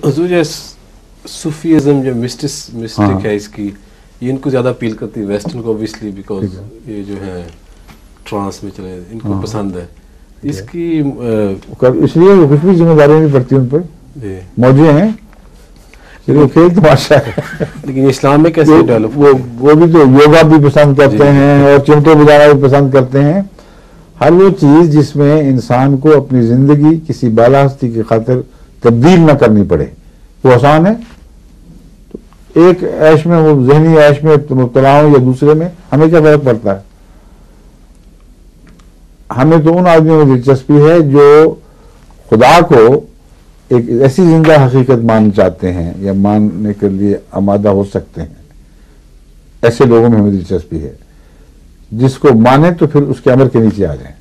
حضور یہ صوفیزم جو مسٹک ہے اس کی، یہ ان کو زیادہ اپیل کرتی ہے ویسٹرن کو اوبیسلی، بیکاز یہ جو ہے ٹرانس میں چلے ان کو پسند ہے اس کی، اس لیے کچھ بھی ذمہ داری نہیں پڑتی ان پر، موجے ہیں کھیل تماشا ہے. لیکن اسلام میں کیسے ڈیولپ؟ وہ بھی تو یوگا بھی پسند کرتے ہیں اور چمٹے بجانا بھی پسند کرتے ہیں. ہر وہ چیز جس میں انسان کو اپنی زندگی کسی بالا ہستی کی خاطر تبدیل نہ کرنی پڑے وہ آسان ہے. ایک عیش میں وہ ذہنی عیش میں مبتلا ہوں یا دوسرے میں، ہمیں کیا فرق پڑتا ہے؟ ہمیں تو ان آدمیوں میں دلچسپی ہے جو خدا کو ایک ایسی زندہ حقیقت ماننا چاہتے ہیں یا ماننے کے لیے آمادہ ہو سکتے ہیں. ایسے لوگوں میں ہمیں دلچسپی ہے جس کو مانے تو پھر اس کے امر کے نیچے آ جائیں.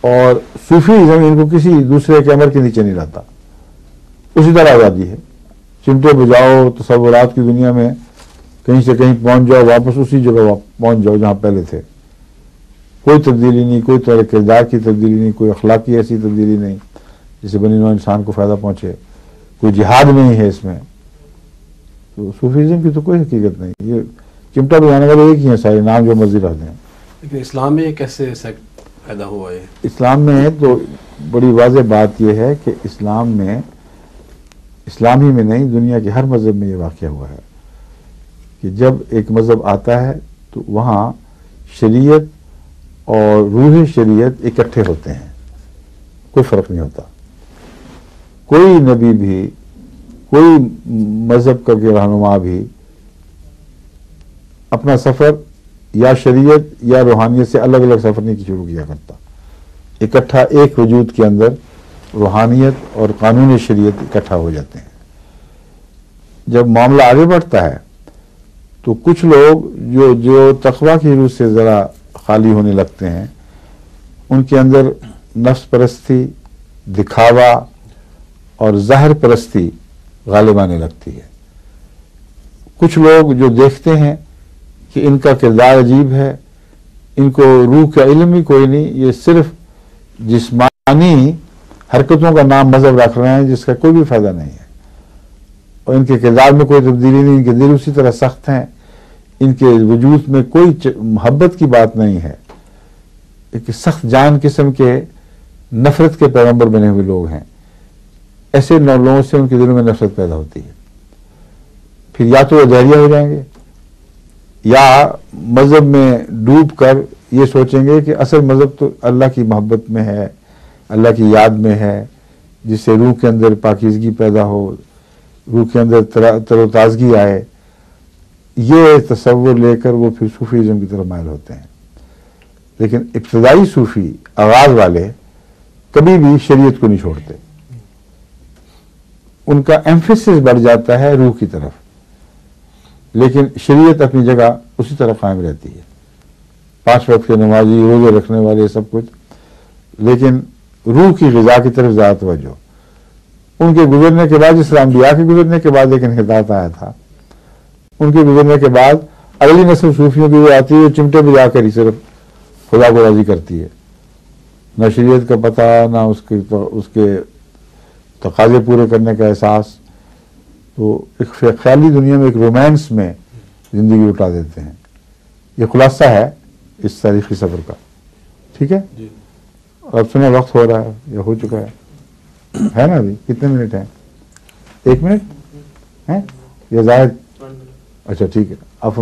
اور صوفیزم ان کو کسی دوسرے کے امر کے نیچے نہیں لاتا. اسی طرح آزادی ہے، چمٹے بجاؤ تصورات کی دنیا میں کہیں سے کہیں پہنچ جاؤ، واپس اسی جگہ پہنچ جاؤ جہاں پہلے تھے. کوئی تبدیلی نہیں، کوئی طرح کردار کی تبدیلی نہیں، کوئی اخلاقی ایسی تبدیلی نہیں جسے بنی نوع انسان کو فائدہ پہنچے. کوئی جہاد نہیں ہے اس میں. تو صوفیزم کی تو کوئی حقیقت نہیں. یہ چمٹا بجانے والے ایک ہی ہیں، سارے نام جو مرضی رکھ دیں. لیکن اسلام میں یہ کیسے پیدا ہوا ہے؟ اسلام میں تو بڑی واضح بات یہ ہے کہ اسلام ہی میں نہیں، دنیا کے ہر مذہب میں یہ واقعہ ہوا ہے کہ جب ایک مذہب آتا ہے تو وہاں شریعت اور روح شریعت اکٹھے ہوتے ہیں، کوئی فرق نہیں ہوتا. کوئی نبی بھی، کوئی مذہب کا رہنما بھی اپنا سفر یا شریعت یا روحانیت سے الگ الگ سفر نہیں شروع کیا کرتا. اکٹھا ایک وجود کے اندر روحانیت اور قانون شریعت اکٹھا ہو جاتے ہیں. جب معاملہ آگے بڑھتا ہے تو کچھ لوگ جو تقویٰ کی روح سے ذرا خالی ہونے لگتے ہیں، ان کے اندر نفس پرستی، دکھاوا اور ظاہر پرستی غالب آنے لگتی ہے. کچھ لوگ جو دیکھتے ہیں کہ ان کا کردار عجیب ہے، ان کو روح کا علم ہی کوئی نہیں، یہ صرف جسمانی حرکتوں کا نام مذہب رکھ رہے ہیں جس کا کوئی بھی فائدہ نہیں ہے، اور ان کے کردار میں کوئی تبدیلی نہیں، ان کے دل اسی طرح سخت ہیں، ان کے وجود میں کوئی محبت کی بات نہیں ہے. ایک سخت جان قسم کے نفرت کے پیغمبر بنے ہوئے لوگ ہیں. ایسے لوگوں سے ان کے دلوں میں نفرت پیدا ہوتی ہے. پھر یا تو وہ دہریہ ہو جائیں گے یا مذہب میں ڈوب کر یہ سوچیں گے کہ اصل مذہب تو اللہ کی محبت میں ہے، اللہ کی یاد میں ہے، جس سے روح کے اندر پاکیزگی پیدا ہو، روح کے اندر تر و تازگی آئے. یہ تصور لے کر وہ پھر صوفیزم کی طرف مائل ہوتے ہیں. لیکن ابتدائی صوفی آغاز والے کبھی بھی شریعت کو نہیں چھوڑتے. ان کا ایمفیسس بڑھ جاتا ہے روح کی طرف، لیکن شریعت اپنی جگہ اسی طرح قائم رہتی ہے. 5 وقت کے نمازی، روزے رکھنے والے، سب کچھ، لیکن روح کی غذا کی طرف زیادہ توجہ. ان کے گزرنے کے بعد، اسلام انبیاء کے گزرنے کے بعد ایک انحطاط آیا تھا. ان کے گزرنے کے بعد اگلی نسل صوفیوں کی وہ آتی ہے، چمٹے بجا کر ہی صرف خدا کو راضی کرتی ہے. نہ شریعت کا پتہ، نہ اس کے تقاضے پورے کرنے کا احساس. تو ایک خیالی دنیا میں، ایک رومانس میں زندگی اٹھا دیتے ہیں. یہ خلاصہ ہے اس تاریخی سفر کا. ٹھیک ہے جی. اب سنیں وقت ہو رہا ہے یا ہو چکا ہے نا؟ ابھی کتنے منٹ ہیں؟ 1 منٹ ہیں یا زائد؟ اچھا ٹھیک ہے. آپ